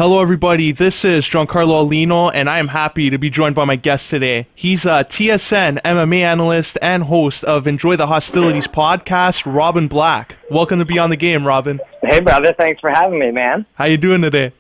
Hello, everybody. This is Giancarlo Aulino, and I am happy to be joined by my guest today. He's a TSN MMA analyst and host of Enjoy The Hostilities podcast, Robin Black. Welcome to Be On The Game, Robin. Hey, brother. Thanks for having me, man. How you doing today?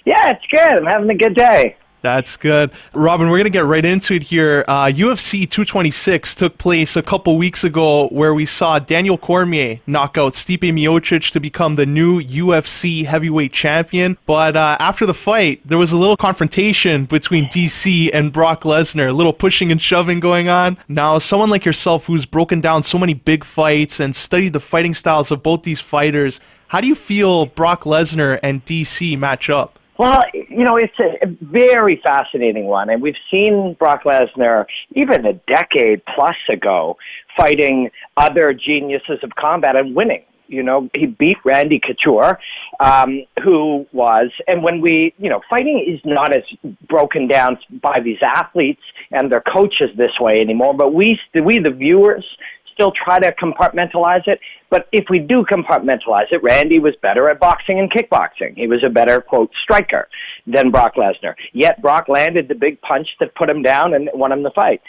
Yeah, it's good. I'm having a good day. That's good. Robin, we're going to get right into it here. UFC 226 took place a couple weeks ago where we saw Daniel Cormier knock out Stipe Miocic to become the new UFC heavyweight champion. But after the fight, there was a little confrontation between DC and Brock Lesnar, a little pushing and shoving going on. Now, someone like yourself who's broken down so many big fights and studied the fighting styles of both these fighters, how do you feel Brock Lesnar and DC match up? Well, you know, it's a very fascinating one, and we've seen Brock Lesnar even a decade plus ago fighting other geniuses of combat and winning. You know, he beat Randy Couture, who was, and when we, you know, fighting is not as broken down by these athletes and their coaches this way anymore, but we the viewers, still try to compartmentalize it. But if we do compartmentalize it, Randy was better at boxing and kickboxing. He was a better, quote, striker than Brock Lesnar. Yet Brock landed the big punch that put him down and won him the fight.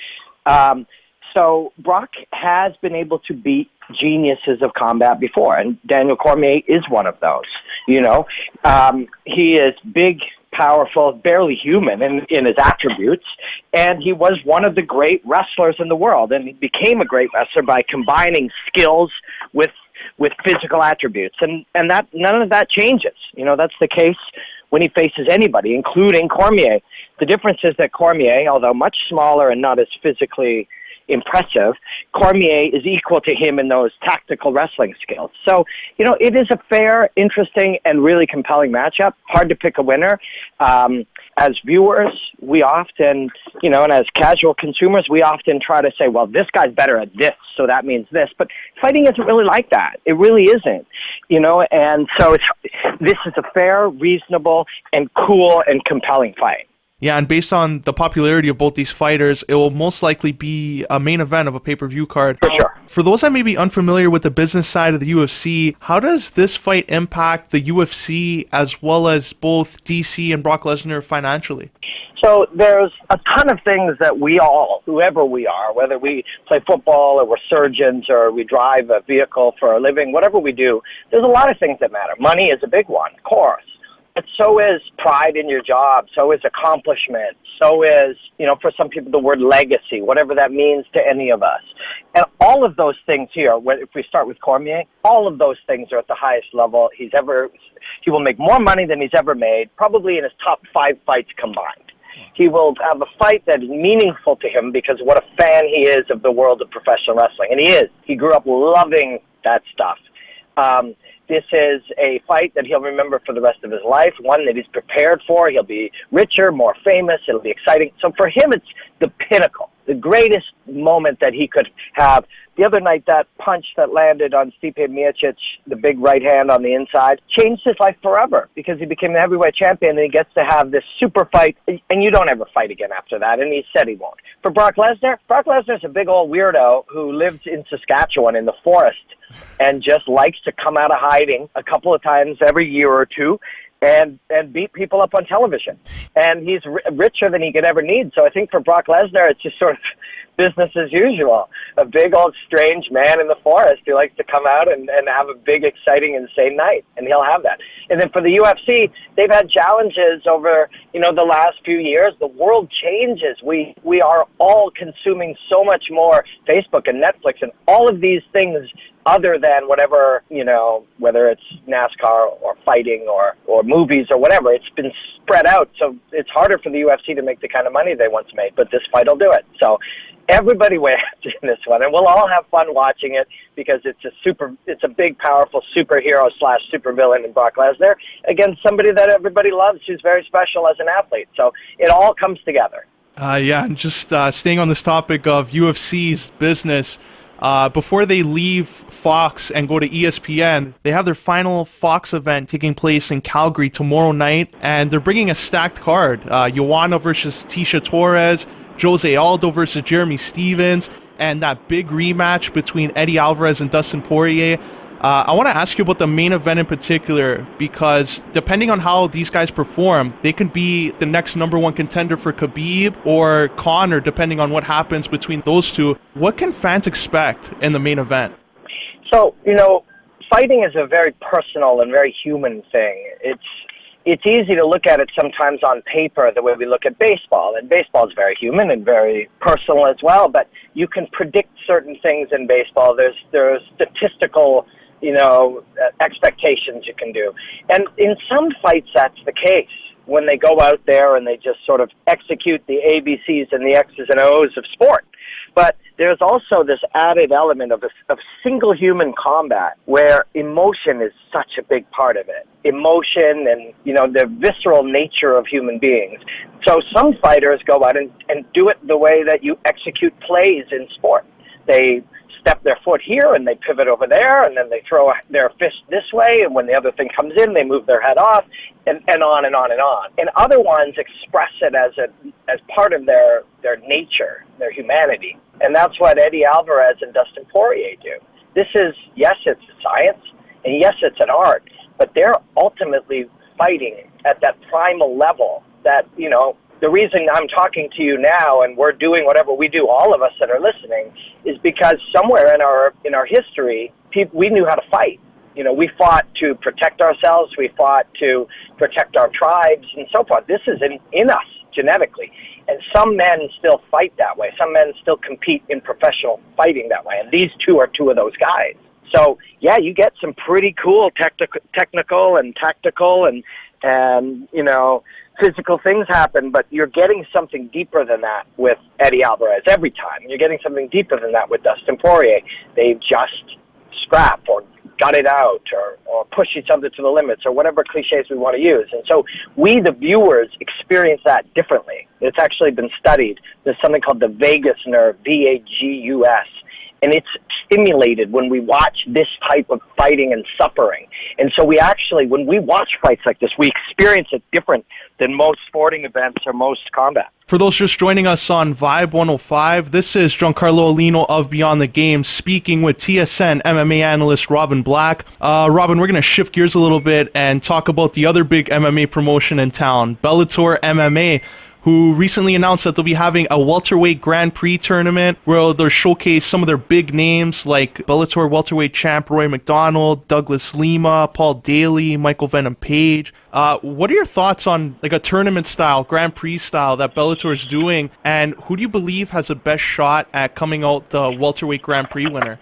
So Brock has been able to beat geniuses of combat before, and Daniel Cormier is one of those. You know, he is big, powerful, barely human in his attributes, and he was one of the great wrestlers in the world, and he became a great wrestler by combining skills with physical attributes, and that none of that changes. You know, that's the case when he faces anybody, including Cormier. The difference is that Cormier, although much smaller and not as physically impressive, Cormier is equal to him in those tactical wrestling skills. So, you know, it is a fair, interesting, and really compelling matchup. Hard to pick a winner. As viewers, we often, you know, and as casual consumers, we often try to say, well, this guy's better at this, so that means this. But fighting isn't really like that. It really isn't, you know, and so this is a fair, reasonable, and cool and compelling fight. Yeah, and based on the popularity of both these fighters, it will most likely be a main event of a pay-per-view card. For sure. For those that may be unfamiliar with the business side of the UFC, how does this fight impact the UFC as well as both DC and Brock Lesnar financially? So there's a ton of things that we all, whoever we are, whether we play football or we're surgeons or we drive a vehicle for a living, whatever we do, there's a lot of things that matter. Money is a big one, of course. But so is pride in your job, so is accomplishment, so is, you know, for some people the word legacy, whatever that means to any of us. And all of those things here, if we start with Cormier, all of those things are at the highest level he will make more money than he's ever made, probably in his top 5 fights combined. He will have a fight that is meaningful to him because what a fan he is of the world of professional wrestling. And he is. He grew up loving that stuff. This is a fight that he'll remember for the rest of his life, one that he's prepared for. He'll be richer, more famous. It'll be exciting. So for him, it's the pinnacle, the greatest moment that he could have. The other night, that punch that landed on Stipe Miocic, the big right hand on the inside, changed his life forever because he became the heavyweight champion and he gets to have this super fight, and you don't ever fight again after that, and he said he won't. For Brock Lesnar's a big old weirdo who lives in Saskatchewan in the forest and just likes to come out of hiding a couple of times every year or two and beat people up on television. And he's richer than he could ever need. So I think for Brock Lesnar, it's just sort of business as usual. A big old strange man in the forest who likes to come out and have a big, exciting, insane night. And he'll have that. And then for the UFC, they've had challenges over, you know, the last few years. The world changes. We are all consuming so much more Facebook and Netflix and all of these things other than whatever, you know, whether it's NASCAR or fighting or movies or whatever. It's been spread out, so it's harder for the UFC to make the kind of money they once made, but this fight will do it. So everybody wins in this one, and we'll all have fun watching it because it's a big, powerful superhero / supervillain in Brock Lesnar against somebody that everybody loves who's very special as an athlete. So it all comes together. Yeah, and just staying on this topic of UFC's business, before they leave Fox and go to ESPN, they have their final Fox event taking place in Calgary tomorrow night, and they're bringing a stacked card. Joanna versus Tisha Torres, Jose Aldo versus Jeremy Stevens, and that big rematch between Eddie Alvarez and Dustin Poirier. I want to ask you about the main event in particular, because depending on how these guys perform, they can be the next number one contender for Khabib or Conor, depending on what happens between those two. What can fans expect in the main event? So, fighting is a very personal and very human thing. It's easy to look at it sometimes on paper the way we look at baseball, and baseball is very human and very personal as well, but you can predict certain things in baseball. There's statistical, expectations you can do. And in some fights that's the case, when they go out there and they just sort of execute the ABCs and the X's and O's of sport. But there's also this added element of single human combat where emotion is such a big part of it. Emotion and, the visceral nature of human beings. So some fighters go out and do it the way that you execute plays in sport. They step their foot here and they pivot over there, and then they throw their fist this way, and when the other thing comes in, they move their head off, and on and on and on. And other ones express it as part of their nature, their humanity. And that's what Eddie Alvarez and Dustin Poirier do. This is, yes, it's a science, and yes, it's an art, but they're ultimately fighting at that primal level that, the reason I'm talking to you now and we're doing whatever we do, all of us that are listening, is because somewhere in our history, we knew how to fight. We fought to protect ourselves, we fought to protect our tribes and so forth. This is in us genetically. And some men still fight that way. Some men still compete in professional fighting that way. And these two are two of those guys. So, yeah, you get some pretty cool technical and tactical and physical things happen, but you're getting something deeper than that with Eddie Alvarez every time. You're getting something deeper than that with Dustin Poirier. They just scrap or gut it out or push each other to the limits or whatever cliches we want to use. And so we, the viewers, experience that differently. It's actually been studied. There's something called the vagus nerve, VAGUS, and it's stimulated when we watch this type of fighting and suffering. And so we actually, when we watch fights like this, we experience it different than most sporting events or most combat. For those just joining us on Vibe 105, this is Giancarlo Aulino of Beyond the Game speaking with TSN MMA analyst Robin Black. Robin, we're going to shift gears a little bit and talk about the other big MMA promotion in town, Bellator MMA, who recently announced that they'll be having a welterweight Grand Prix tournament where they'll showcase some of their big names like Bellator Welterweight champ Roy McDonald, Douglas Lima, Paul Daly, Michael Venom Page. What are your thoughts on like a tournament style, Grand Prix style that Bellator is doing, and who do you believe has the best shot at coming out the welterweight Grand Prix winner?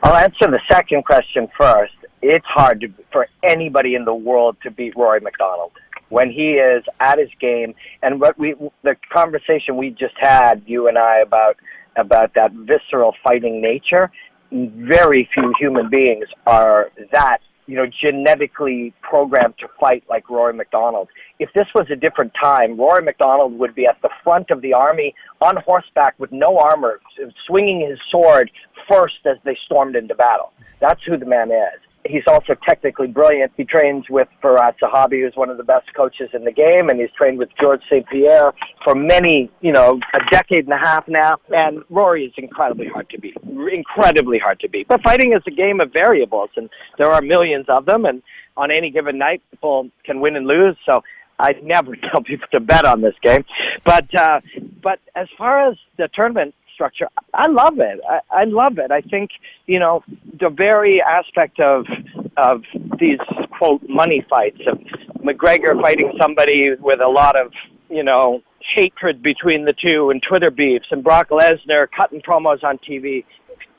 I'll answer the second question first. It's hard for anybody in the world to beat Roy McDonald when he is at his game. And the conversation we just had, you and I, about that visceral fighting nature, very few human beings are that, genetically programmed to fight like Roy McDonald. If this was a different time, Roy McDonald would be at the front of the army on horseback with no armor, swinging his sword first as they stormed into battle. That's who the man is. He's also technically brilliant. He trains with Firat Zahabi, who's one of the best coaches in the game, and he's trained with George St. Pierre for many, a decade and a half now. And Rory is incredibly hard to beat. Incredibly hard to beat. But fighting is a game of variables, and there are millions of them, and on any given night, people can win and lose. So I never tell people to bet on this game. But as far as the tournament structure, I love it. I love it. I think, the very aspect of these, quote, money fights, of McGregor fighting somebody with a lot of, hatred between the two and Twitter beefs, and Brock Lesnar cutting promos on TV.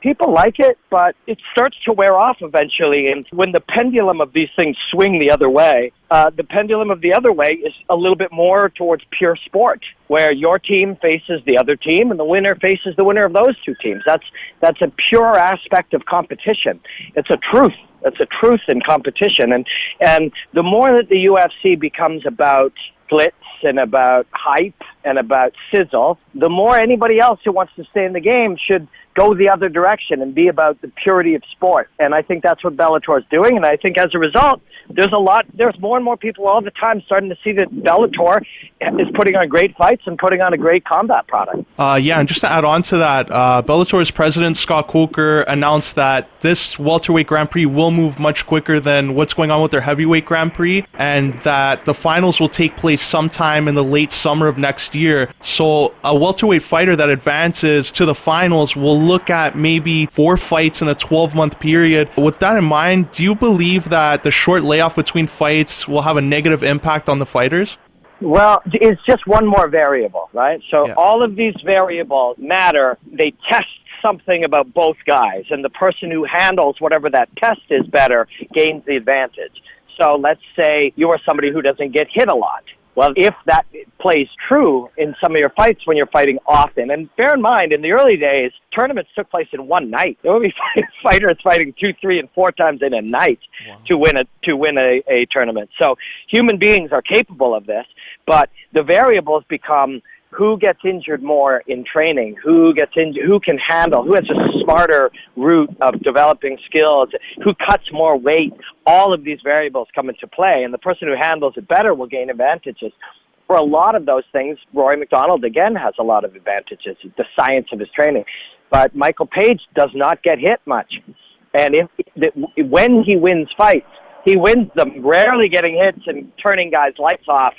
People like it, but it starts to wear off eventually. And when the pendulum of these things swing the other way, the pendulum of the other way is a little bit more towards pure sport, where your team faces the other team and the winner faces the winner of those two teams. That's a pure aspect of competition. It's a truth. It's a truth in competition. And the more that the UFC becomes about glitz and about hype and about sizzle, the more anybody else who wants to stay in the game should go the other direction and be about the purity of sport. And I think that's what Bellator is doing. And I think as a result, there's more and more people all the time starting to see that Bellator is putting on great fights and putting on a great combat product. And just to add on to that, Bellator's president, Scott Coker, announced that this welterweight Grand Prix will move much quicker than what's going on with their heavyweight Grand Prix, and that the finals will take place sometime in the late summer of next year. So a welterweight fighter that advances to the finals will look at maybe 4 fights in a 12-month period. With that in mind, do you believe that the short layoff between fights will have a negative impact on the fighters? Well, it's just one more variable, right? So all of these variables matter. They test something about both guys, and the person who handles whatever that test is better gains the advantage. So let's say you are somebody who doesn't get hit a lot. Well, if that plays true in some of your fights when you're fighting often, and bear in mind, in the early days, tournaments took place in one night. There would be fighters fighting 2, 3, and 4 times in a night to win a tournament. So human beings are capable of this, but the variables become who gets injured more in training, who can handle, who has a smarter route of developing skills, who cuts more weight. All of these variables come into play, and the person who handles it better will gain advantages. For a lot of those things, Rory McDonald, again, has a lot of advantages, the science of his training. But Michael Page does not get hit much. And when he wins fights, he wins them rarely getting hits and turning guys' lights off.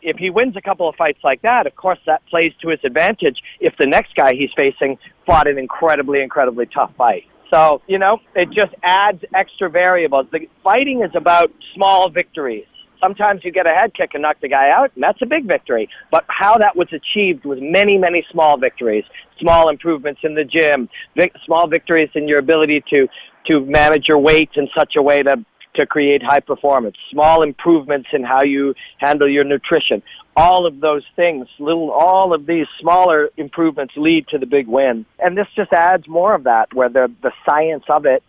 If he wins a couple of fights like that, of course that plays to his advantage if the next guy he's facing fought an incredibly, incredibly tough fight. So, it just adds extra variables. The fighting is about small victories. Sometimes you get a head kick and knock the guy out, and that's a big victory. But how that was achieved was many, many small victories, small improvements in the gym, small victories in your ability to manage your weight in such a way to create high performance, small improvements in how you handle your nutrition. All of those things, all of these smaller improvements lead to the big win. And this just adds more of that, where the science of it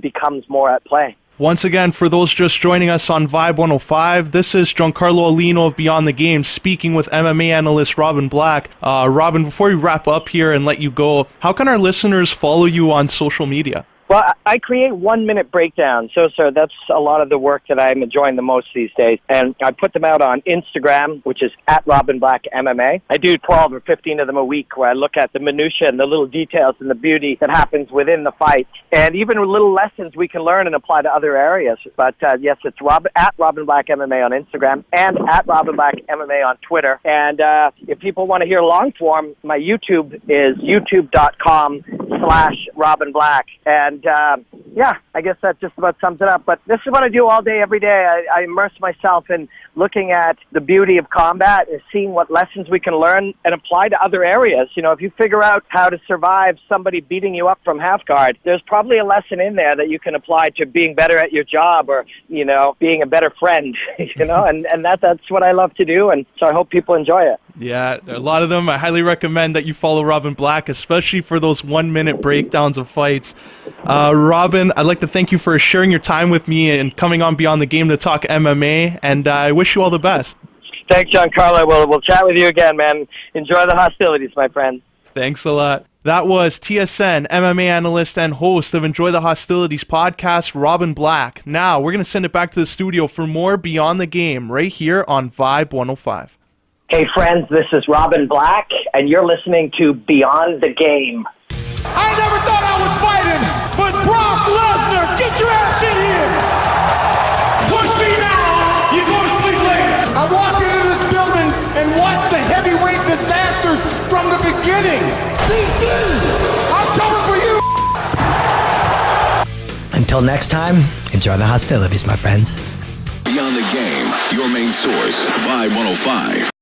becomes more at play. Once again, for those just joining us on Vibe 105, this is Giancarlo Aulino of Beyond the Game speaking with MMA analyst Robin Black. Robin, before we wrap up here and let you go, how can our listeners follow you on social media? Well, I create 1-minute breakdowns. So, sir, that's a lot of the work that I'm enjoying the most these days. And I put them out on Instagram, which is @RobinBlackMMA. I do 12 or 15 of them a week where I look at the minutiae and the little details and the beauty that happens within the fight. And even little lessons we can learn and apply to other areas. But, yes, it's @RobinBlackMMA on Instagram and @RobinBlackMMA on Twitter. And if people want to hear long form, my YouTube is youtube.com/RobinBlack. And, I guess that just about sums it up. But this is what I do all day, every day. I immerse myself in looking at the beauty of combat and seeing what lessons we can learn and apply to other areas. If you figure out how to survive somebody beating you up from half guard, there's probably a lesson in there that you can apply to being better at your job or, being a better friend, and that's what I love to do. And so I hope people enjoy it. Yeah, a lot of them. I highly recommend that you follow Robin Black, especially for those 1-minute breakdowns of fights. Robin, I'd like to thank you for sharing your time with me and coming on Beyond the Game to talk MMA, and I wish you all the best. Thanks, Giancarlo. We'll chat with you again, man. Enjoy the hostilities, my friend. Thanks a lot. That was TSN MMA analyst and host of Enjoy the Hostilities podcast, Robin Black. Now, we're going to send it back to the studio for more Beyond the Game right here on Vibe 105. Hey, friends, this is Robin Black, and you're listening to Beyond the Game. I never thought I would fight him, but Brock Lesnar, get your ass in here! Push me now, you go to sleep later. I walked into this building and watched the heavyweight disasters from the beginning. DC, I'm coming for you! Until next time, enjoy the hostilities, my friends. Beyond the Game, your main source, Vibe 105.